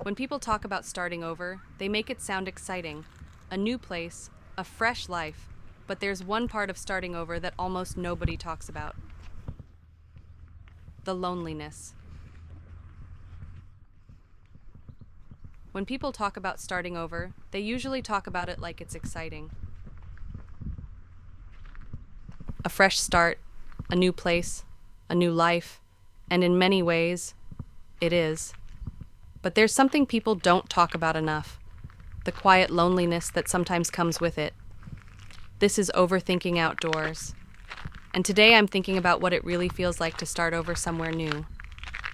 When people talk about starting over, they make it sound exciting. A new place, a fresh life. But there's one part of starting over that almost nobody talks about. The loneliness. When people talk about starting over, they usually talk about it like it's exciting. A fresh start, a new place, a new life, and in many ways, it is. But there's something people don't talk about enough, the quiet loneliness that sometimes comes with it. This is Overthinking Outdoors, and today I'm thinking about what it really feels like to start over somewhere new.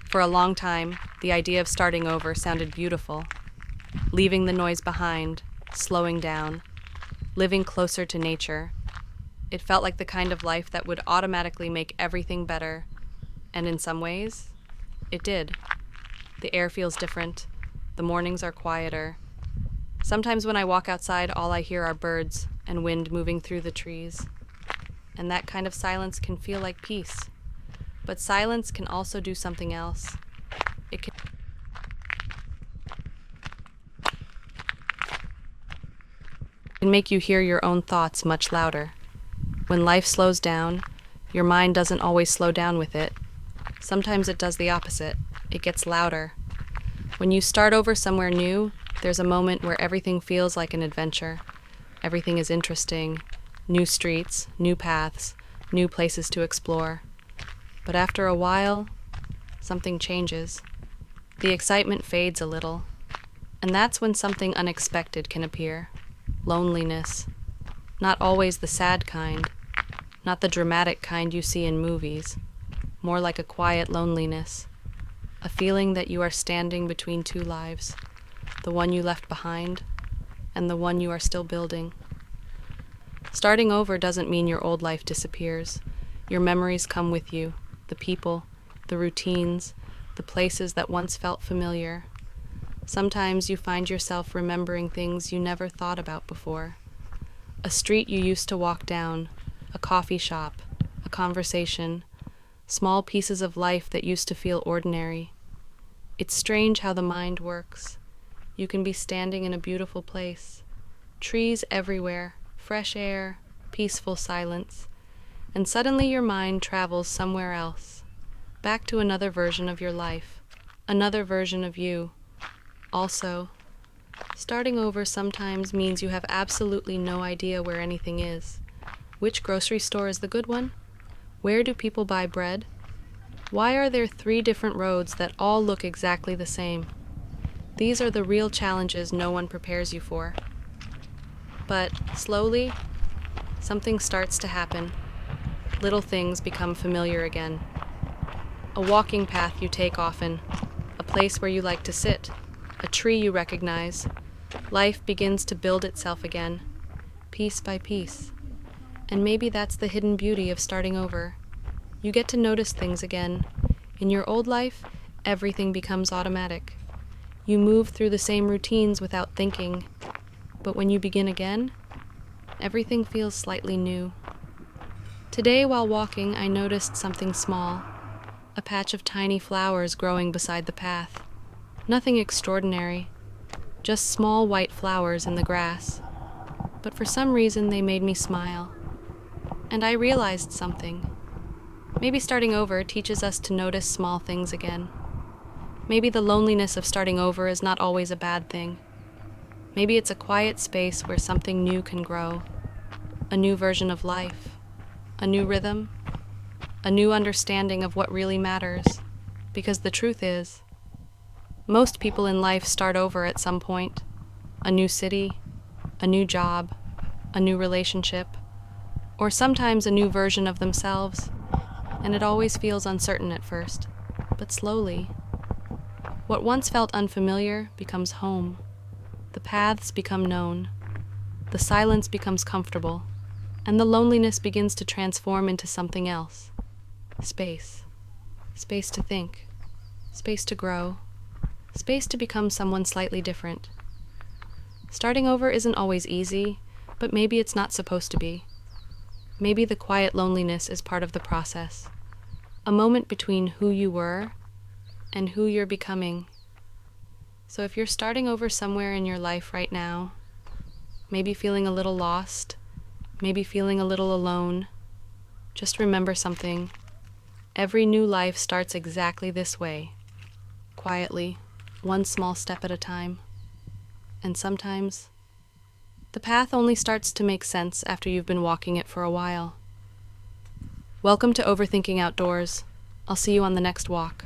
For a long time, the idea of starting over sounded beautiful. Leaving the noise behind, slowing down, living closer to nature. It felt like the kind of life that would automatically make everything better, and in some ways, it did. The air feels different, the mornings are quieter. Sometimes when I walk outside, all I hear are birds and wind moving through the trees. And that kind of silence can feel like peace. But silence can also do something else. It can make you hear your own thoughts much louder. When life slows down, your mind doesn't always slow down with it. Sometimes it does the opposite. It gets louder. When you start over somewhere new, there's a moment where everything feels like an adventure. Everything is interesting. New streets, new paths, new places to explore. But after a while, something changes. The excitement fades a little. And that's when something unexpected can appear. Loneliness. Not always the sad kind. Not the dramatic kind you see in movies. More like a quiet loneliness. A feeling that you are standing between two lives. The one you left behind, and the one you are still building. Starting over doesn't mean your old life disappears. Your memories come with you, the people, the routines, the places that once felt familiar. Sometimes you find yourself remembering things you never thought about before. A street you used to walk down, a coffee shop, a conversation, small pieces of life that used to feel ordinary. It's strange how the mind works. You can be standing in a beautiful place, trees everywhere, fresh air, peaceful silence, and suddenly your mind travels somewhere else, back to another version of your life, another version of you. Also, starting over sometimes means you have absolutely no idea where anything is. Which grocery store is the good one? Where do people buy bread? Why are there 3 different roads that all look exactly the same? These are the real challenges no one prepares you for. But slowly, something starts to happen. Little things become familiar again. A walking path you take often, a place where you like to sit, a tree you recognize. Life begins to build itself again, piece by piece. And maybe that's the hidden beauty of starting over. You get to notice things again. In your old life, everything becomes automatic. You move through the same routines without thinking. But when you begin again, everything feels slightly new. Today, while walking, I noticed something small. A patch of tiny flowers growing beside the path. Nothing extraordinary, just small white flowers in the grass. But for some reason, they made me smile. And I realized something. Maybe starting over teaches us to notice small things again. Maybe the loneliness of starting over is not always a bad thing. Maybe it's a quiet space where something new can grow. A new version of life. A new rhythm. A new understanding of what really matters. Because the truth is, most people in life start over at some point. A new city, a new job, a new relationship, or sometimes a new version of themselves. And it always feels uncertain at first, but slowly. What once felt unfamiliar becomes home. The paths become known. The silence becomes comfortable, and the loneliness begins to transform into something else. Space. Space to think. Space to grow. Space to become someone slightly different. Starting over isn't always easy, but maybe it's not supposed to be. Maybe the quiet loneliness is part of the process. A moment between who you were and who you're becoming. So if you're starting over somewhere in your life right now, maybe feeling a little lost, maybe feeling a little alone, just remember something. Every new life starts exactly this way, quietly, one small step at a time. And sometimes, the path only starts to make sense after you've been walking it for a while. Welcome to Overthinking Outdoors. I'll see you on the next walk.